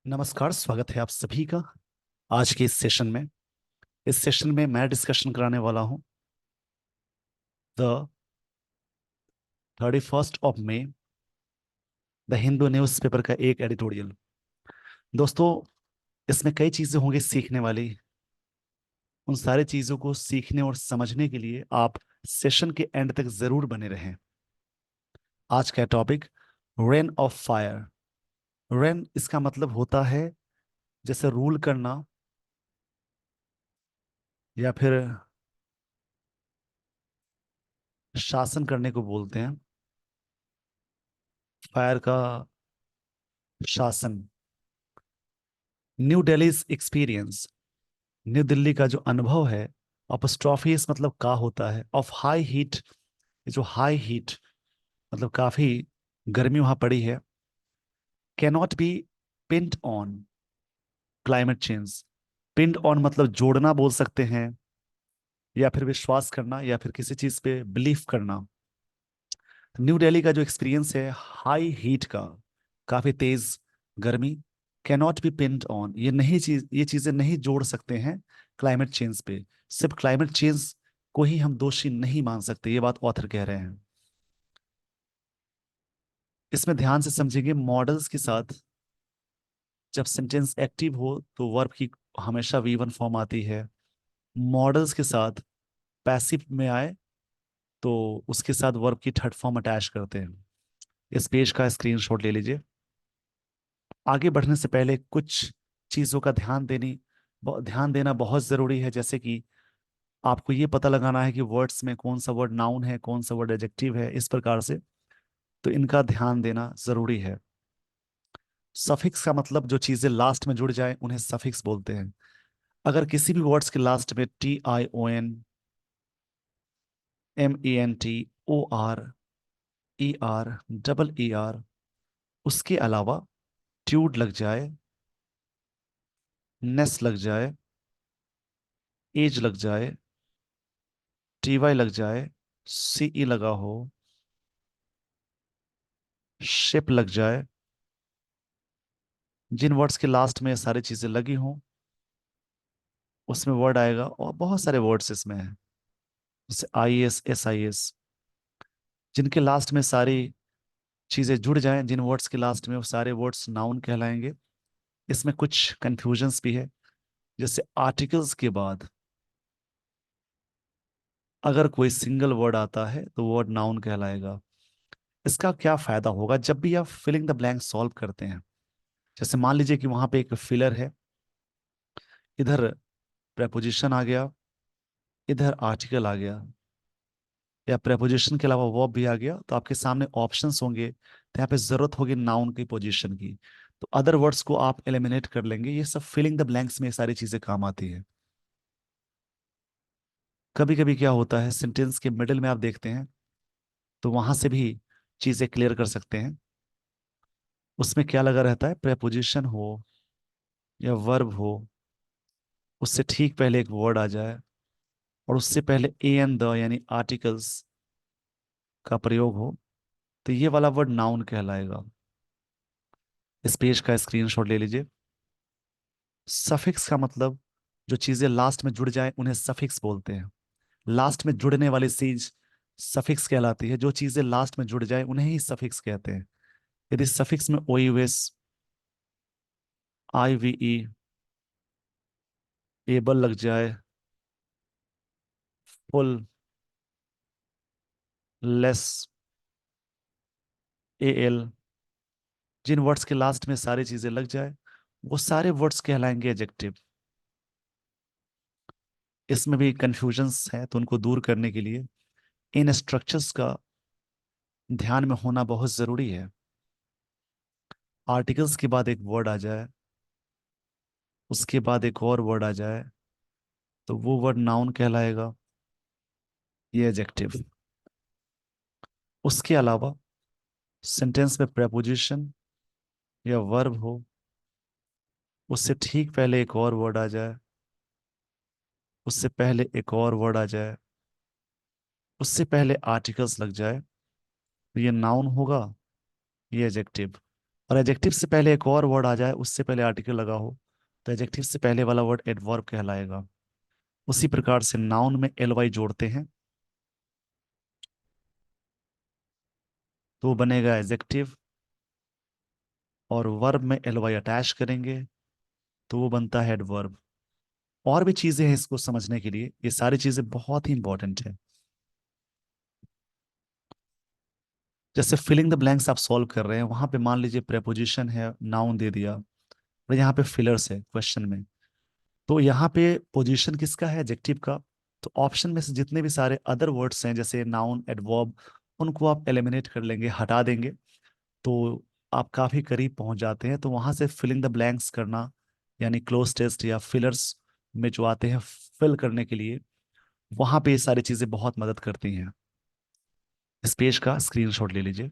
नमस्कार, स्वागत है आप सभी का आज के इस सेशन में मैं डिस्कशन कराने वाला हूं the 31 May the Hindu newspaper का एक एडिटोरियल। दोस्तों, इसमें कई चीजें होंगी सीखने वाली। उन सारी चीजों को सीखने और समझने के लिए आप सेशन के एंड तक जरूर बने रहें। आज का topic rain of fire. Rain इसका मतलब होता है जैसे रूल करना या फिर शासन करने को बोलते हैं। फायर का शासन। New Delhi experience, new Delhi का जो अनुभव है। अपस्ट्रॉफीज मतलब का होता है ऑफ हाई हीट। जो हाई हीट मतलब काफी गर्मी वहां पड़ी है। कैनॉट बी पिंड ऑन क्लाइमेट चेंज। पिंड ऑन मतलब जोड़ना बोल सकते हैं, या फिर विश्वास करना, या फिर किसी चीज पे बिलीव करना। न्यू दिल्ली का जो एक्सपीरियंस है हाई हीट का, काफी तेज गर्मी, कैनॉट बी पिन्ड ऑन, ये चीजें नहीं जोड़ सकते हैं क्लाइमेट चेंज पे। सिर्फ क्लाइमेट चेंज को ही हम दोषी नहीं मान सकते, ये बात ऑथर कह रहे हैं। इसमें ध्यान से समझेंगे, मॉडल्स के साथ जब सेंटेंस एक्टिव हो तो वर्ब की हमेशा वी1 फॉर्म आती है। मॉडल्स के साथ पैसिव में आए तो उसके साथ वर्ब की थर्ड फॉर्म अटैच करते हैं। इस पेज का स्क्रीनशॉट ले लीजिए। आगे बढ़ने से पहले कुछ चीजों का ध्यान देना बहुत जरूरी है। जैसे कि आपको ये पता लगाना है कि वर्ड्स में कौन सा वर्ड नाउन है, कौन सा वर्ड एडजेक्टिव है, इस प्रकार से। तो इनका ध्यान देना जरूरी है। सफिक्स का मतलब जो चीजें लास्ट में जुड़ जाए उन्हें सफिक्स बोलते हैं। अगर किसी भी वर्ड्स के लास्ट में TION, MENT, OR, ER, उसके अलावा ट्यूड लग जाए, नेस लग जाए, एज लग जाए, TY लग जाए, CE लगा हो, शिप लग जाए, जिन वर्ड्स के लास्ट में ये सारी चीजें लगी हों उसमें वर्ड आएगा। और बहुत सारे वर्ड्स इसमें हैं, जैसे IAS, SIS। जिनके लास्ट में सारी चीजें जुड़ जाएं, जिन वर्ड्स के लास्ट में, वो सारे वर्ड्स नाउन कहलाएंगे। इसमें कुछ कंफ्यूजन्स भी है। जैसे आर्टिकल्स के बाद अगर कोई सिंगल वर्ड आता है तो वर्ड नाउन कहलाएगा। इसका क्या फायदा होगा जब भी आप फिलिंग द ब्लैंक सॉल्व करते हैं? जैसे मान लीजिए कि वहां पे एक फिलर है, इधर प्रेपोजिशन आ गया, इधर आर्टिकल आ गया, या प्रेपोजिशन के अलावा वर्ब भी आ गया, तो आपके सामने ऑप्शंस होंगे, तो यहाँ पे जरूरत होगी नाउन की पोजीशन की। तो अदर वर्ड्स को आप एलिमिनेट कर लेंगे। ये सब फिलिंग द ब्लैंक्स में ये सारी चीजें काम आती है। कभी कभी क्या होता है, सेंटेंस के मिडिल में आप देखते हैं तो वहां से भी चीजें क्लियर कर सकते हैं। उसमें क्या लगा रहता है, प्रेपोजिशन हो या वर्ब हो, उससे ठीक पहले एक वर्ड आ जाए और उससे पहले एन द यानी आर्टिकल्स का प्रयोग हो, तो ये वाला वर्ड नाउन कहलाएगा। इस पेज का स्क्रीनशॉट ले लीजिए। सफिक्स का मतलब जो चीजें लास्ट में जुड़ जाए उन्हें सफिक्स बोलते हैं। लास्ट में जुड़ने वाली चीज सफिक्स कहलाती है। जो चीजें लास्ट में जुड़ जाए उन्हें ही सफिक्स कहते हैं। यदि सफिक्स में OUS, IVE, एबल लग जाए, फुल, लेस, AL, जिन वर्ड्स के लास्ट में सारी चीजें लग जाए वो सारे वर्ड्स कहलाएंगे एडजेक्टिव। इसमें भी कंफ्यूजन्स हैं, तो उनको दूर करने के लिए इन स्ट्रक्चर्स का ध्यान में होना बहुत जरूरी है। आर्टिकल्स के बाद एक वर्ड आ जाए, उसके बाद एक और वर्ड आ जाए, तो वो वर्ड नाउन कहलाएगा, ये एडजेक्टिव। उसके अलावा सेंटेंस में प्रेपोजिशन या वर्ब हो, उससे ठीक पहले एक और वर्ड आ जाए, उससे पहले एक और वर्ड आ जाए, उससे पहले आर्टिकल्स लग जाए, तो ये नाउन होगा, ये एडजेक्टिव। और एडजेक्टिव से पहले एक और वर्ड आ जाए, उससे पहले आर्टिकल लगा हो, तो एडजेक्टिव से पहले वाला वर्ड एडवर्ब कहलाएगा। उसी प्रकार से नाउन में एल वाई जोड़ते हैं तो वो बनेगा एडजेक्टिव, और वर्ब में एल वाई अटैच करेंगे तो वो बनता है एडवर्ब। और भी चीजें हैं इसको समझने के लिए, ये सारी चीजें बहुत ही इंपॉर्टेंट है। जैसे फिलिंग द ब्लैंक्स आप सॉल्व कर रहे हैं, वहां पे मान लीजिए प्रेपोजिशन है, नाउन दे दिया, और यहाँ पे फिलर्स है क्वेश्चन में, तो यहाँ पे पोजीशन किसका है? एडजेक्टिव का। तो ऑप्शन में से जितने भी सारे अदर वर्ड्स हैं जैसे नाउन, एडवर्ब, उनको आप एलिमिनेट कर लेंगे, हटा देंगे, तो आप काफी करीब पहुंच जाते हैं। तो वहां से फिलिंग द ब्लैंक्स करना, यानी क्लोज टेस्ट या फिलर्स में जो आते हैं फिल करने के लिए, वहां पे ये सारी चीजें बहुत मदद करती हैं। इस पेज का स्क्रीनशॉट ले लीजिए।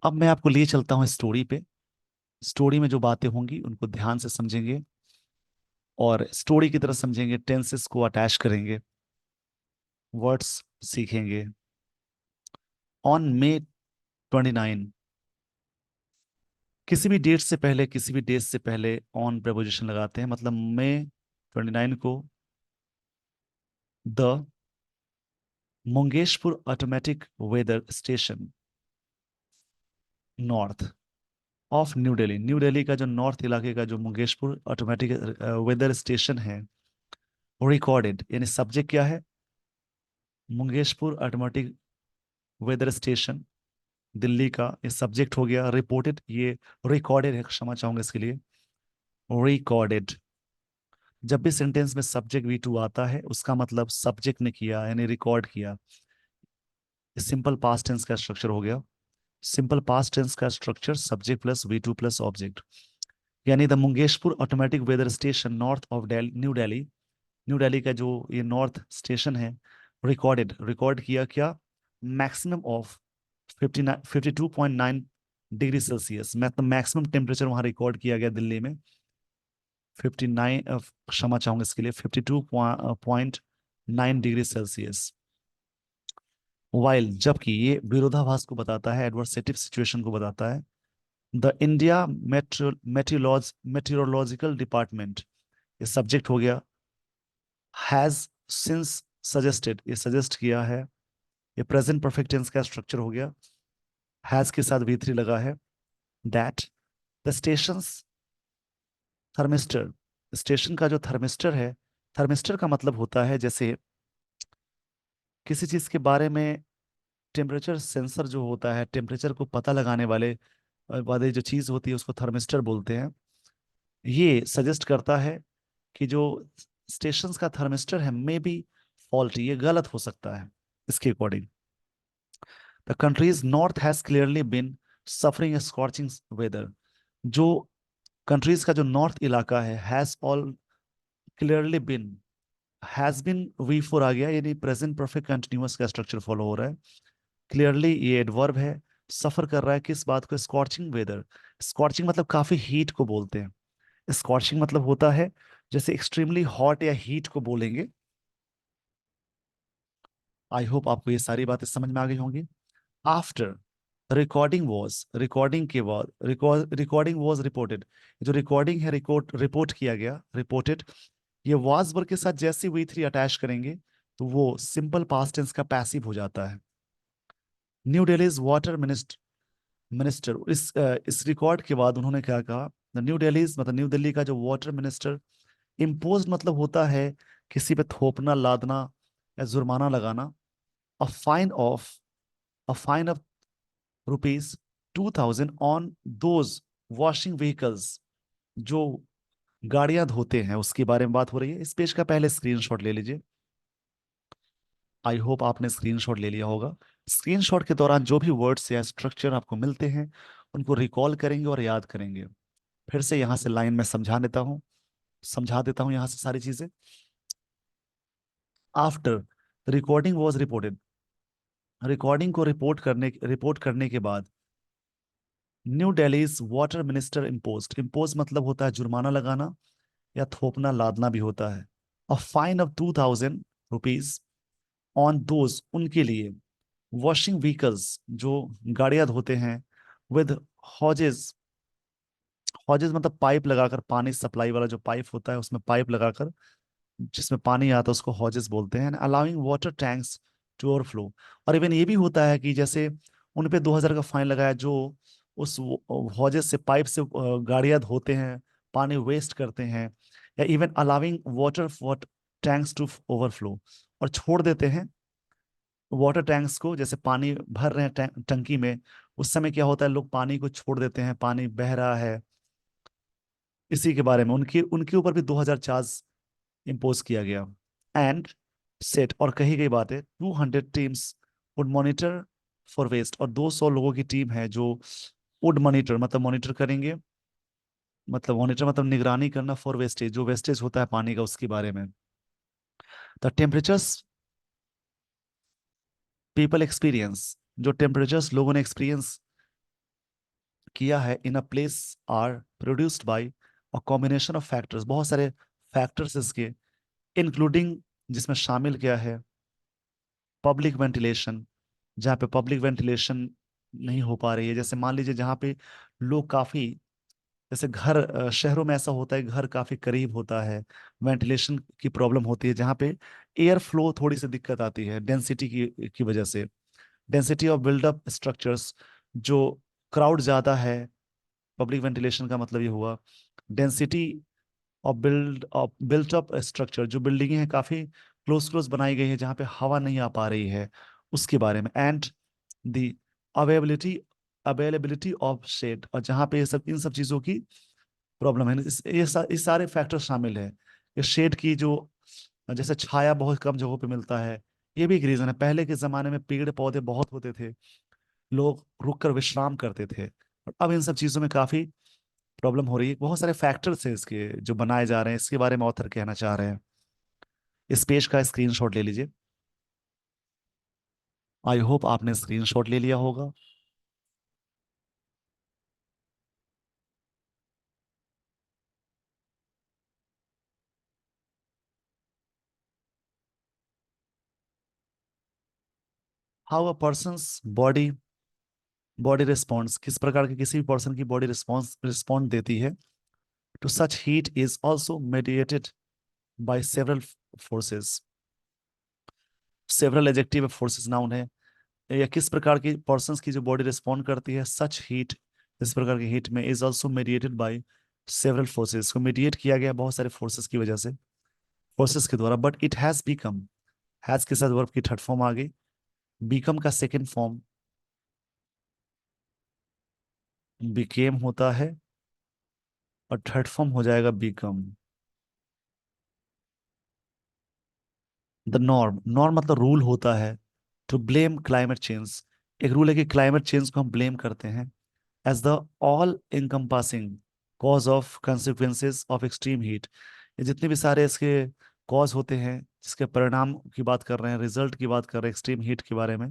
अब मैं आपको लिए चलता हूँ स्टोरी पे। स्टोरी में जो बातें होंगी उनको ध्यान से समझेंगे, और स्टोरी की तरह समझेंगे, टेंसेस को अटैच करेंगे, वर्ड्स सीखेंगे। ऑन May 29, किसी भी डेट से पहले, किसी भी डेट से पहले ऑन प्रेपोजिशन लगाते हैं, मतलब May 29 को the Mangeshpur automatic weather station north of new Delhi, new Delhi का जो नॉर्थ इलाके का जो मंगेशपुर ऑटोमेटिक वेदर स्टेशन है, रिकॉर्डेड, यानी सब्जेक्ट क्या है? Mangeshpur automatic weather station Delhi का, ये सब्जेक्ट हो गया। रिपोर्टेड, ये रिकॉर्डेड है, क्षमा चाहूंगा इसके लिए। रिकॉर्डेड, जब भी सेंटेंस में सब्जेक्ट V2 आता है उसका मतलब सब्जेक्ट ने किया, यानी रिकॉर्ड किया। सिंपल पास्ट टेंस का स्ट्रक्चर हो गया। सिंपल पास्ट टेंस का structure subject plus V2 plus object, यानी the Mungeshpur automatic weather station north of new Delhi, new Delhi का जो ये नॉर्थ स्टेशन है, रिकॉर्डेड, रिकॉर्ड किया क्या? मैक्सिमम ऑफ 52.9 डिग्री सेल्सियस, मतलब मैक्सिमम टेम्परेचर वहां रिकॉर्ड किया गया दिल्ली में 59, क्षमा चाहूंगा इसके लिए, 52.9 डिग्री सेल्सियस। वाइल, जबकि ये विरोधाभास को बताता है, एडवर्सेटिव सिचुएशन को बताता है। द इंडिया मेट्रोलॉजिकल डिपार्टमेंट, ये सब्जेक्ट हो गया। हैज सिंस सजेस्टेड, ये सजेस्ट किया है, ये प्रेजेंट परफेक्ट टेंस का स्ट्रक्चर हो गया। हैज के साथ V3 लगा है। That the station thermistor, station का जो थर्मिस्टर है, थर्मिस्टर का मतलब होता है जैसे किसी चीज के बारे में टेम्परेचर सेंसर जो होता है, टेम्परेचर को पता लगाने वाले जो चीज होती है उसको थर्मिस्टर बोलते हैं। ये सजेस्ट करता है कि जो स्टेशन का थर्मिस्टर है मे बी फॉल्टी, ये गलत हो सकता है इसके according. The countries north has clearly been suffering scorching weather, जो कंट्रीज का जो नॉर्थ इलाका है, has all clearly been, has been V4 आ गया, यानी प्रेजेंट परफेक्ट कंटिन्यूअस का स्ट्रक्चर फॉलो हो रहा है। क्लियरली ये एडवर्ब है, सफर कर रहा है किस बात को? Scorching weather. स्कॉर्चिंग मतलब काफी हीट को बोलते हैं। स्कॉर्चिंग मतलब होता है जैसे एक्सट्रीमली हॉट या हीट को बोलेंगे। आई होप आपको ये सारी बातें समझ में आ गई होंगी। आफ्टर रिकॉर्डिंग वॉज, रिकॉर्डिंग के बाद, रिकॉर्डिंग वॉज रिपोर्टेड, जो रिकॉर्डिंग है रिकॉर्ड रिपोर्ट किया गया, रिपोर्टेड। ये वॉज वर्ब के साथ जैसे V3 अटैच करेंगे तो वो सिंपल पास्ट टेंस का पैसिव हो जाता है। New Delhi water minister, minister इस रिकॉर्ड के बाद उन्होंने क्या कहा? द न्यू दिल्ली मतलब न्यू दिल्ली का जो वाटर मिनिस्टर, इम्पोज मतलब होता है किसी पे थोपना, लादना या जुर्माना लगाना। A fine of, a fine of rupees 2000 on those washing vehicles, जो गाड़ियां धोते हैं उसके बारे में बात हो रही है। इस पेज का पहले स्क्रीनशॉट ले लीजिए। आई होप आपने स्क्रीनशॉट ले लिया होगा। स्क्रीनशॉट के दौरान जो भी वर्ड्स या स्ट्रक्चर आपको मिलते हैं उनको रिकॉल करेंगे और याद करेंगे। फिर से यहाँ से लाइन में समझा देता हूँ यहाँ से सारी चीजें। After recording was reported, recording को रिपोर्ट करने के बाद new Delhi's water minister imposed, impose मतलब होता है जुर्माना लगाना या थोपना, लादना भी होता है। A fine of 2000 rupees on those, उनके लिए, वॉशिंग व्हीकल्स, जो गाड़ियां धोते हैं, विद हॉजेस। हॉजेस मतलब पाइप लगाकर, पानी सप्लाई वाला जो पाइप होता है उसमें पाइप लगाकर जिसमें पानी आता है उसको हॉजेस बोलते हैं। Allowing water tanks to overflow. और इवन ये भी होता है कि जैसे उन पे 2,000 का फाइन लगाया जो उस हॉजेस से, पाइप से गाड़ियां धोते हैं, पानी वेस्ट करते हैं, या even allowing water for tanks to overflow, और छोड़ देते हैं वाटर टैंक्स को, जैसे पानी भर रहे हैं टंकी में, उस समय क्या होता है लोग पानी को छोड़ देते हैं, पानी बह रहा है। इसी के बारे में उनके उनके ऊपर भी 2,000 चार्ज इम्पोज किया गया। एंड सेट, और कही गई बात है, 200 teams would monitor for waste, और 200 लोगों की टीम है जो वुड मॉनिटर मतलब मॉनिटर करेंगे, मतलब मॉनिटर मतलब निगरानी करना, फॉर वेस्टेज जो वेस्टेज होता है पानी का उसके बारे में। द टेम्परेचर्स पीपल एक्सपीरियंस, जो टेम्परेचर्स लोगों ने एक्सपीरियंस किया है in a place are produced by a combination of factors, बहुत सारे फैक्टर्स इसके, इंक्लूडिंग, जिसमें शामिल क्या है, पब्लिक वेंटिलेशन, जहाँ पे पब्लिक वेंटिलेशन नहीं हो पा रही है, जैसे मान लीजिए जहाँ पे लोग काफी, जैसे घर, शहरों में ऐसा होता है घर काफी करीब होता है, वेंटिलेशन की प्रॉब्लम होती है, जहाँ पे एयर फ्लो थोड़ी सी दिक्कत आती है डेंसिटी की वजह से। डेंसिटी ऑफ बिल्डअप स्ट्रक्चर्स, जो क्राउड ज्यादा है, पब्लिक वेंटिलेशन का मतलब ये हुआ। Density of built up structure, जो बिल्डिंगें हैं काफी क्लोज क्लोज बनाई गई है जहाँ पे हवा नहीं आ पा रही है, उसके बारे में। And the availability availability of shade, और जहाँ पे ये सब, इन सब चीजों की प्रॉब्लम है, ये सारे फैक्टर शामिल है। ये शेड की जो, जैसे छाया बहुत कम जगहों पे मिलता है, ये भी एक रीजन है। पहले के जमाने में पेड़ पौधे बहुत होते थे, लोग रुक कर विश्राम करते थे, और अब इन सब चीजों में काफी प्रॉब्लम हो रही है। बहुत सारे फैक्टर्स हैं इसके जो बनाए जा रहे हैं, इसके बारे में ऑथर कहना चाह रहे हैं। इस पेज का स्क्रीनशॉट ले लीजिए। आई होप आपने स्क्रीनशॉट ले लिया होगा। How a persons body body response, किस प्रकार की किसी भी पर्सन की बॉडी रिस्पॉन्ड देती है to such heat is also mediated by several forces. Several adjective forces noun है, या किस प्रकार की पर्सन्स की जो बॉडी रिस्पॉन्ड करती है सच हीट, इस प्रकार की हीट में, is also mediated by several forces, को मेडिएट किया गया बहुत सारे फोर्सेस की वजह से, फोर्सेस के द्वारा। But it has become, has के साथ वर्ब की थर्ड फॉर्म आ गई, बिकम का सेकेंड फॉर्म बिकेम होता है, और थर्ड फॉर्म हो जाएगा बिकम। द नॉर्म, नॉर्म मतलब रूल होता है, टू ब्लेम क्लाइमेट चेंज, एक रूल है कि क्लाइमेट चेंज को हम ब्लेम करते हैं as the all encompassing cause of consequences of extreme heat. ये जितने भी सारे इसके कॉज होते हैं, जिसके परिणाम की बात कर रहे हैं, रिजल्ट की बात कर रहे हैं एक्सट्रीम हीट के बारे में।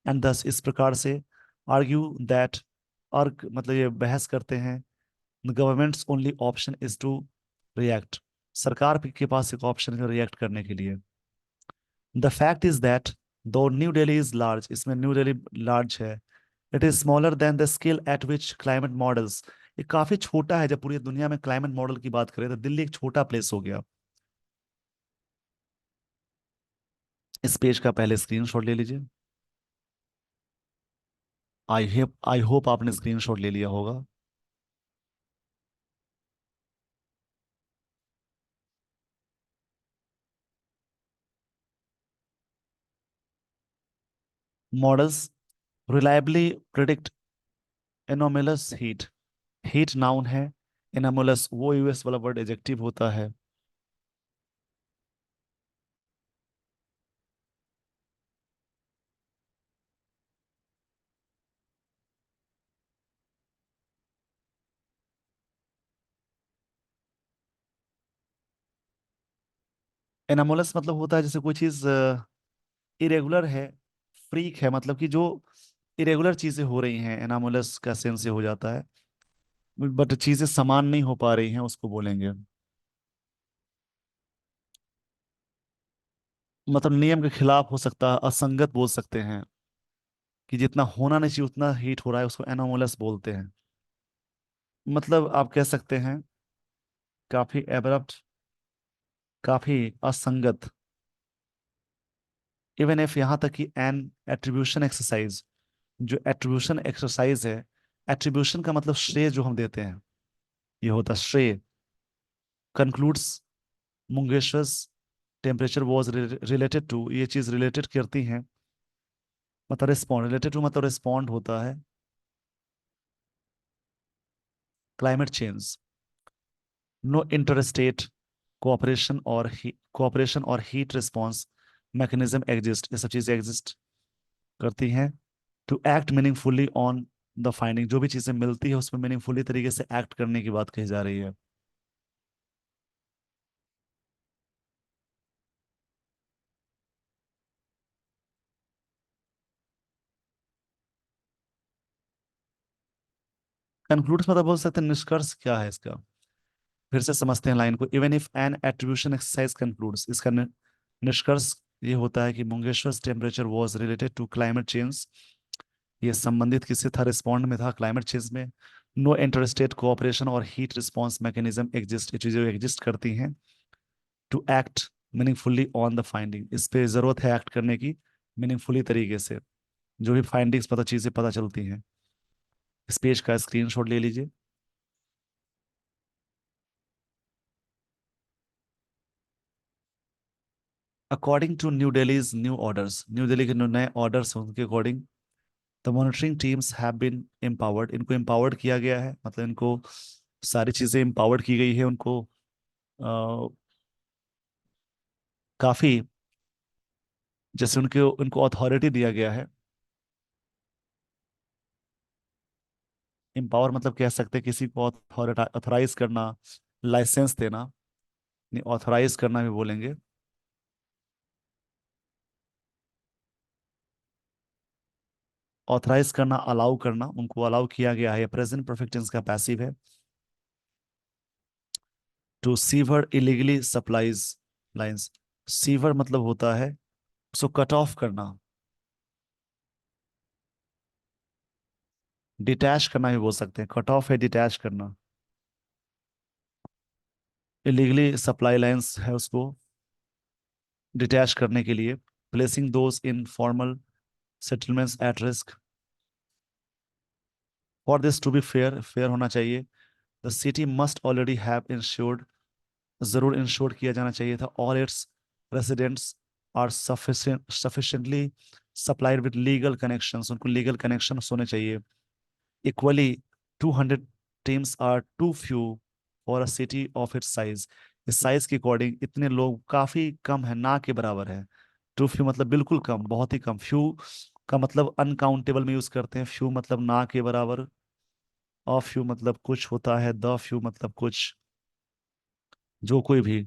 एंड दस, इस प्रकार से, आर्ग्यू दैट, अर्ग मतलब ये बहस करते हैं, governments only option is to react, सरकार के पास एक ऑप्शन है रिएक्ट करने के लिए। द फैक्ट इज दैट दो न्यू दिल्ली इज लार्ज, इसमें न्यू दिल्ली लार्ज है, it is smaller than the scale eight which climate models, ये काफी छोटा है, जब पूरी दुनिया में क्लाइमेट मॉडल की बात करें तो दिल्ली एक छोटा प्लेस हो गया। इस पेज का पहले स्क्रीनशॉट ले लीजिए। आई होप आपने स्क्रीनशॉट ले लिया होगा। Models reliably predict anomalous heat, heat noun है, एनोमलस वो यूएस वाला वर्ड एजेक्टिव होता है। एनोमलस मतलब होता है जैसे कोई चीज इरेगुलर है, फ्रीक है, मतलब कि जो इरेगुलर चीजें हो रही हैं, एनामोलस का सेंस से हो जाता है। बट चीजें समान नहीं हो पा रही हैं उसको बोलेंगे, मतलब नियम के खिलाफ हो सकता है, असंगत बोल सकते हैं। कि जितना होना नहीं चाहिए उतना हीट हो रहा है, उसको एनोमलस बोलते हैं। मतलब आप कह सकते हैं काफी एब्रप्ट, काफी असंगत। इवन इफ यहाँ तक कि एन एट्रीब्यूशन एक्सरसाइज, जो एट्रीब्यूशन एक्सरसाइज है, एट्रीब्यूशन का मतलब श्रेय जो हम देते हैं, ये होता है श्रेय। Concludes Mungesh's temperature was related to, ये चीज रिलेटेड करती हैं, मतलब रिस्पॉन्ड, रिलेटेड टू मतलब रिस्पॉन्ड होता है climate change. No interstate cooperation और हीट रिस्पॉन्स मैकेनिज्म एग्जिस्ट, ये सब चीजें एग्जिस्ट करती हैं to act meaningfully on the finding. जो भी चीजें मिलती है उसमें मीनिंगफुली तरीके से एक्ट करने की बात कही जा रही है। कंक्लूड्स मतलब बोल सकते हैं निष्कर्ष क्या है इसका। फिर से समझते हैं लाइन को। Even if an attribution exercise concludes, इसका निष्कर्ष ये होता है कि Mungeshwar temperature was related to climate change, ये संबंधित किससे था, रिस्पॉन्ड में था क्लाइमेट चेंज में। नो इंटरस्टेट कोऑपरेशन और हीट रिस्पॉन्स मैकेनिज्म एग्जिस्ट, ये चीजें एग्जिस्ट करती हैं to act meaningfully on the finding, इस पे जरूरत है एक्ट करने की मीनिंगफुली तरीके से, जो भी फाइंडिंग्स पता चीजें पता चलती हैं। इस पेज का स्क्रीनशॉट ले लीजिए। According to new Delhi's new orders, new Delhi के जो नए ऑर्डर्स हैं उनके according the monitoring teams have been empowered, इनको एम्पावर्ड किया गया है, मतलब इनको सारी चीजें एम्पावर्ड की गई है उनको। काफी जैसे उनके उनको अथॉरिटी दिया गया है। एम्पावर मतलब कह सकते हैं किसी को अथोराइज करना, लाइसेंस देना, नहीं ऑथराइज करना भी बोलेंगे। ऑथराइज करना, अलाउ करना, उनको अलाउ किया गया है, प्रेजेंट परफेक्ट टेंस का पैसिव है। To sever illegally supplies lines, sever मतलब होता है उसको कट ऑफ करना, डिटैच करना भी बोल सकते हैं, कट ऑफ है डिटैच करना। इलीगली सप्लाई लाइंस है उसको डिटैच करने के लिए। Placing those informal settlements at risk, for this to be fair, fair होना चाहिए। The city must already have ensured, जरूर इंश्योर किया जाना चाहिए था। All its residents are sufficiently supplied with legal connections, उनको लीगल कनेक्शंस होने चाहिए। Equally 200 teams are too few for a city of it's size, इस साइज के अकॉर्डिंग इतने लोग काफी कम है, ना के बराबर है। टू फ्यू मतलब बिल्कुल कम, बहुत ही कम। फ्यू का मतलब अनकाउंटेबल में यूज करते हैं, फ्यू मतलब ना के बराबर। अ फ्यू मतलब कुछ होता है, द फ्यू मतलब कुछ, जो कोई भी।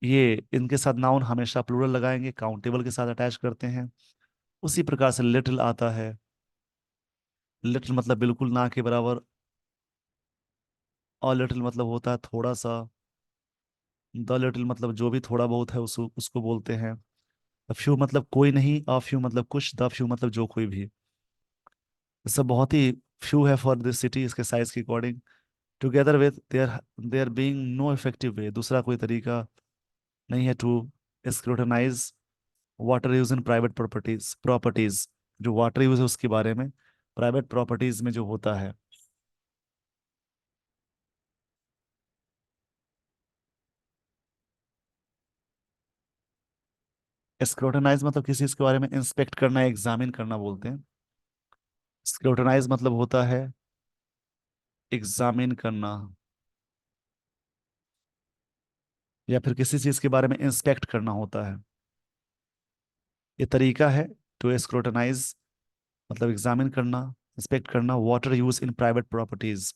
ये इनके साथ नाउन हमेशा प्लूरल लगाएंगे, काउंटेबल के साथ अटैच करते हैं। उसी प्रकार से लिटिल आता है, लिटिल मतलब बिल्कुल ना के बराबर। और लिटिल मतलब होता है थोड़ा सा। द लिटिल मतलब जो भी थोड़ा बहुत है उसको बोलते हैं। फ्यू मतलब कोई नहीं, अ फ्यू मतलब कुछ, द फ्यू मतलब जो कोई भी। ये सब बहुत ही फ्यू है फॉर दिस सिटी, इसके साइज के according. Together with there being no effective way, दूसरा कोई तरीका नहीं है to scrutinize water use in private properties, जो वाटर यूज है उसके बारे में प्राइवेट प्रॉपर्टीज में जो होता है। स्क्रूटनाइज मतलब किसी इसके बारे में इंस्पेक्ट करना, एग्जामिन करना बोलते हैं। स्क्रूटनाइज मतलब होता है एग्जामिन करना, या फिर किसी चीज के बारे में इंस्पेक्ट करना होता है। ये तरीका है टू स्क्रूटनाइज, मतलब एग्जामिन करना, इंस्पेक्ट करना water use in private properties,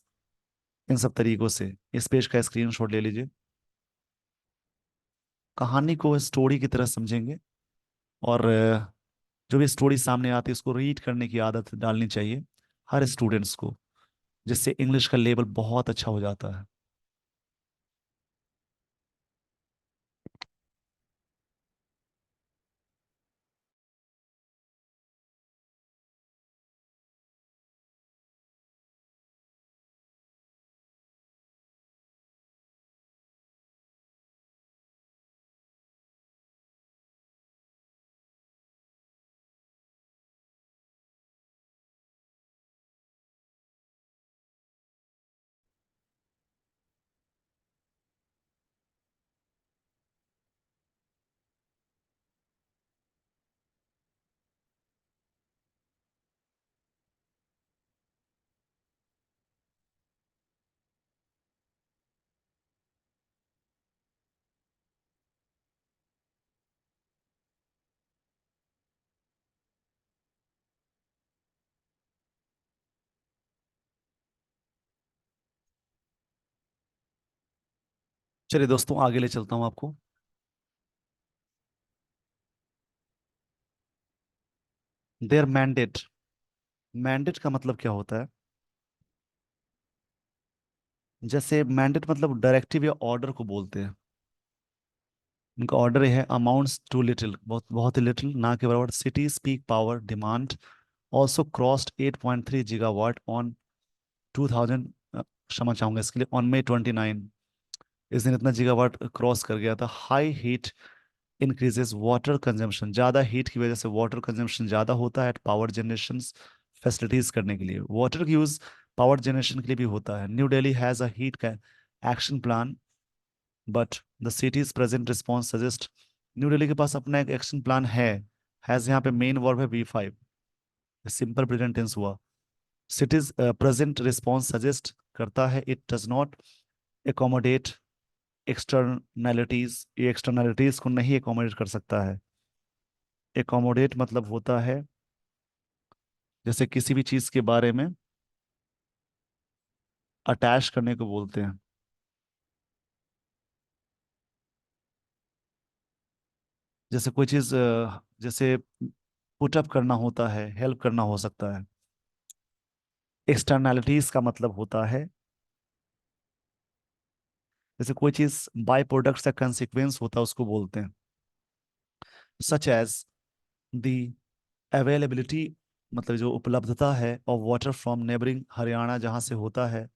इन सब तरीकों से। इस पेज का स्क्रीनशॉट ले लीजिए। कहानी को स्टोरी की तरह समझेंगे, और जो भी स्टोरी सामने आती है उसको रीड करने की आदत डालनी चाहिए हर स्टूडेंट्स को, जिससे इंग्लिश का लेवल बहुत अच्छा हो जाता है। चलिए दोस्तों, आगे ले चलता हूँ आपको। There mandate. मैंडेट का मतलब क्या होता है? जैसे मैंडेट मतलब डायरेक्टिव या ऑर्डर को बोलते हैं। उनका ऑर्डर है अमाउंट्स टू लिटिल, बहुत बहुत ही लिटिल, ना के बराबर। Cities peak power demand also crossed 8.3 gigawatt on 2000, क्षमा चाहूंगा इसके लिए, ऑन May 29। इस दिन इतना गीगावाट क्रॉस कर गया था। High heat increases water consumption. ज़्यादा हीट की वजह से वाटर कंजम्पशन ज़्यादा होता है। एट पावर जनरेशन फैसिलिटीज करने के लिए वाटर की यूज़ पावर जनरेशन के लिए भी होता है। New Delhi has a heat का action plan, but the cities present response suggest. New Delhi के पास अपना एक एक्शन प्लान है। हैज़ यहाँ पे मेन वर्ब है V5, सिंपल प्रेजेंट टेंस हुआ। सिटीज प्रेजेंट रिस्पॉन्स सजेस्ट करता है it does not accommodate externalities. ये एक्सटर्नैलिटीज को नहीं एकोमोडेट कर सकता है। एकोमोडेट मतलब होता है जैसे किसी भी चीज के बारे में अटैच करने को बोलते हैं। जैसे कोई चीज जैसे पुटअप करना होता है, हेल्प करना हो सकता है। एक्सटर्नैलिटीज का मतलब होता है जैसे कोई चीज बाय प्रोडक्ट का कंसिक्वेंस होता है, उसको बोलते हैं। सच एज द अवेलेबिलिटी, मतलब जो उपलब्धता है, of water from neighbouring Haryana, जहां से होता है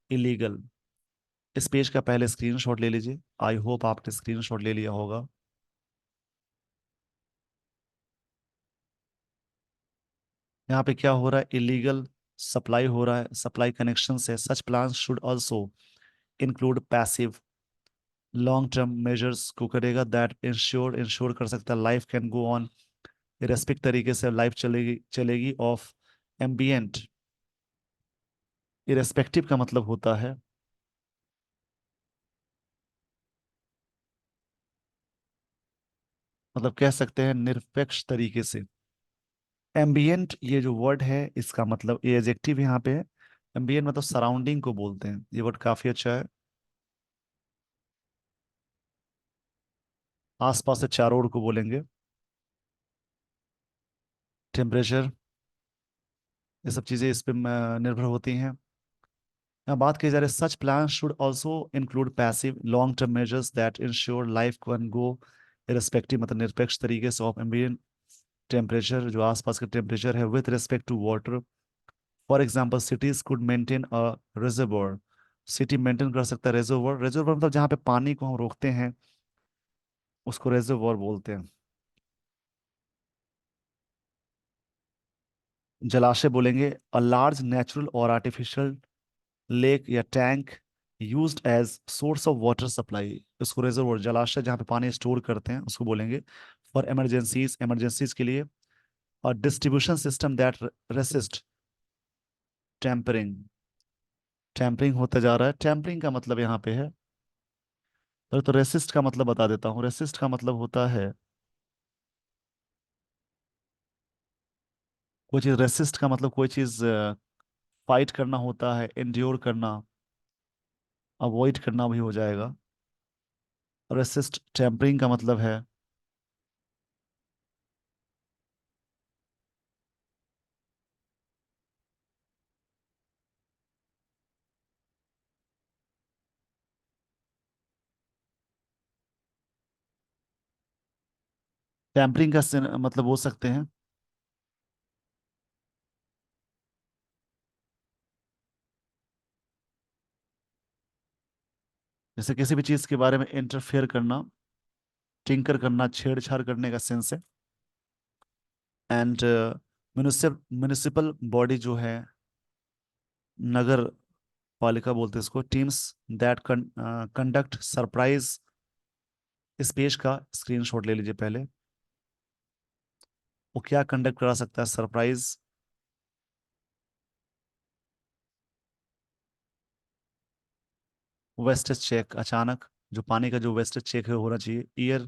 इलीगल। इस पेज का पहले स्क्रीनशॉट ले लीजिए। आई होप आपने स्क्रीनशॉट ले लिया होगा। यहाँ पे क्या हो रहा है? इलीगल सप्लाई हो रहा है, सप्लाई कनेक्शन से। Such plan should also include passive long term measures को करेगा दैट इंश्योर, इंश्योर कर सकता है life can go on, respect तरीके से लाइफ चलेगी चलेगी ऑफ एम्बियंट। इरेस्पेक्टिव का मतलब होता है, मतलब कह सकते हैं निरपेक्ष तरीके से। एम्बियंट ये जो वर्ड है इसका मतलब, ये एडजेक्टिव यहाँ पे है। एम्बियंट मतलब सराउंडिंग को बोलते हैं। ये वर्ड काफी अच्छा है। आसपास से चारों ओर को बोलेंगे। टेम्परेचर, ये सब चीजें इस पे निर्भर होती हैं। यहाँ बात की जा रही है, such plan should also include passive long term measures that ensure life can go irrespective, मतलब निरपेक्ष तरीके से, ऑफ एम्बियंट टेम्परेचर, जो आसपास का टेम्परेचर है, with respect to water. For example cities could maintain a reservoir. City maintain कर सकता है रिजर्वोयर। रिजर्वोयर मतलब जहाँ पे पानी को हम रोकते हैं, उसको रिजर्वोयर बोलते हैं। जलाशय बोलेंगे अ लार्ज नेचुरल और आर्टिफिशियल लेक या tank used as source of water supply. इसको रिजर्वोयर, जलाशय जहाँ पे पानी स्टोर करते हैं, उसको बोलेंगे। फॉर इमरजेंसीज, इमरजेंसीज के लिए। और distribution system that resist tampering. Tampering होता जा रहा है। टेम्परिंग का मतलब यहाँ पे है, तो रेसिस्ट का मतलब बता देता हूँ। रेसिस्ट का मतलब होता है कोई चीज, रेसिस्ट का मतलब कोई चीज फाइट करना होता है, एंड्योर करना, अवॉइड करना भी हो जाएगा। रेसिस्ट टेम्परिंग का मतलब है। टेम्परिंग का मतलब हो सकते हैं जैसे किसी भी चीज के बारे में इंटरफेयर करना, टिंकर करना, छेड़छाड़ करने का सेंस है। एंड म्युनिसिपल बॉडी जो है, नगर पालिका बोलते हैं इसको, टीम्स दैट कंडक्ट सरप्राइज। इस पेज का स्क्रीनशॉट ले लीजिए पहले। वो क्या कंडक्ट करा सकता है? सरप्राइज वेस्टेज चेक, अचानक जो पानी का जो वेस्टेज चेक है होना चाहिए। Year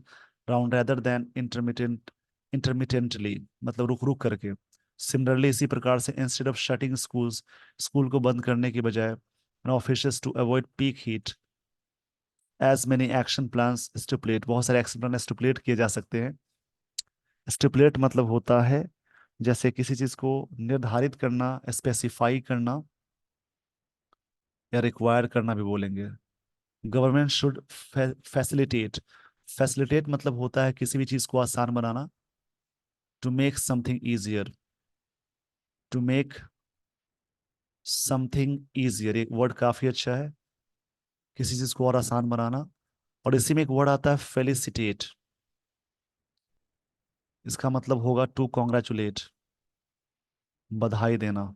round rather than intermittently, मतलब रुक रुक करके। सिमिलरली इसी प्रकार से, instead of shutting schools, school को बंद करने की बजाय, offices to avoid peak heat, as many action plans stipulate, बहुत सारे एक्शन प्लान स्टिपुलेट किए जा सकते हैं। स्टिपुलेट मतलब होता है जैसे किसी चीज को निर्धारित करना, स्पेसिफाई करना, या रिक्वायर करना भी बोलेंगे। गवर्नमेंट शुड फैसिलिटेट, फैसिलिटेट मतलब होता है किसी भी चीज को आसान बनाना। To make something easier, to make something easier, एक वर्ड काफी अच्छा है, किसी चीज को और आसान बनाना। और इसी में एक वर्ड आता है फेलिसिटेट, इसका मतलब होगा टू कॉन्ग्रेचुलेट, बधाई देना।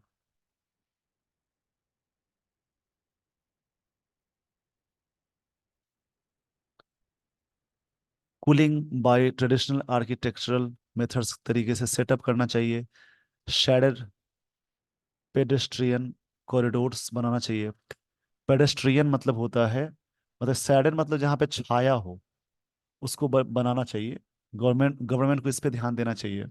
Cooling bye traditional architectural methods तरीके से सेटअप करना चाहिए। शेडेड पेडेस्ट्रियन कॉरिडोर्स बनाना चाहिए। पेडेस्ट्रियन मतलब होता है, मतलब सैडेड मतलब जहाँ पे छाया हो, उसको बनाना चाहिए। गवर्नमेंट गवर्नमेंट को इस पे ध्यान देना चाहिए।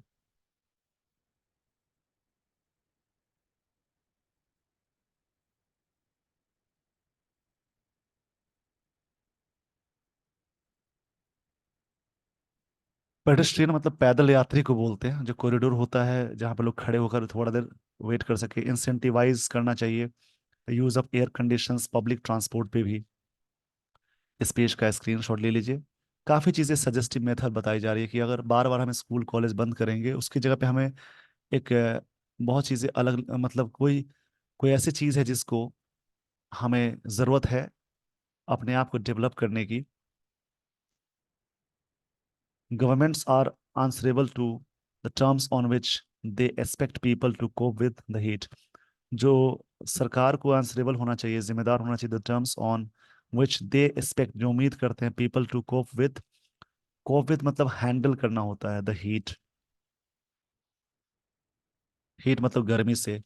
पेडेस्ट्रियन मतलब पैदल यात्री को बोलते हैं, जो कॉरिडोर होता है जहाँ पे लोग खड़े होकर थोड़ा देर वेट कर सके। इंसेंटिवाइज करना चाहिए use of air conditions public transport पे भी। इस पेज का स्क्रीनशॉट ले लीजिए। काफ़ी चीज़ें सजेस्टिव मेथड बताई जा रही है कि अगर बार बार हमें स्कूल कॉलेज बंद करेंगे, उसकी जगह पे हमें एक बहुत चीज़ें अलग, मतलब कोई कोई ऐसी चीज़ है जिसको हमें ज़रूरत है अपने आप को डेवलप करने की। Governments are answerable to the terms on which they expect people to cope with the heat. जो सरकार को आंसरेबल होना चाहिए, जिम्मेदार होना चाहिए, the terms on which they expect, जो उम्मीद करते हैं, people to cope with. Cope with मतलब हैंडल करना होता है, द हीट। हीट मतलब गर्मी से।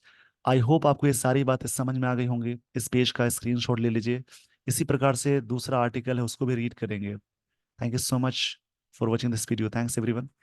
आई होप आपको ये सारी बातें समझ में आ गई होंगी। इस पेज का स्क्रीनशॉट ले लीजिए। इसी प्रकार से दूसरा आर्टिकल है, उसको भी रीड करेंगे। Thank you so much for watching this video. Thanks everyone.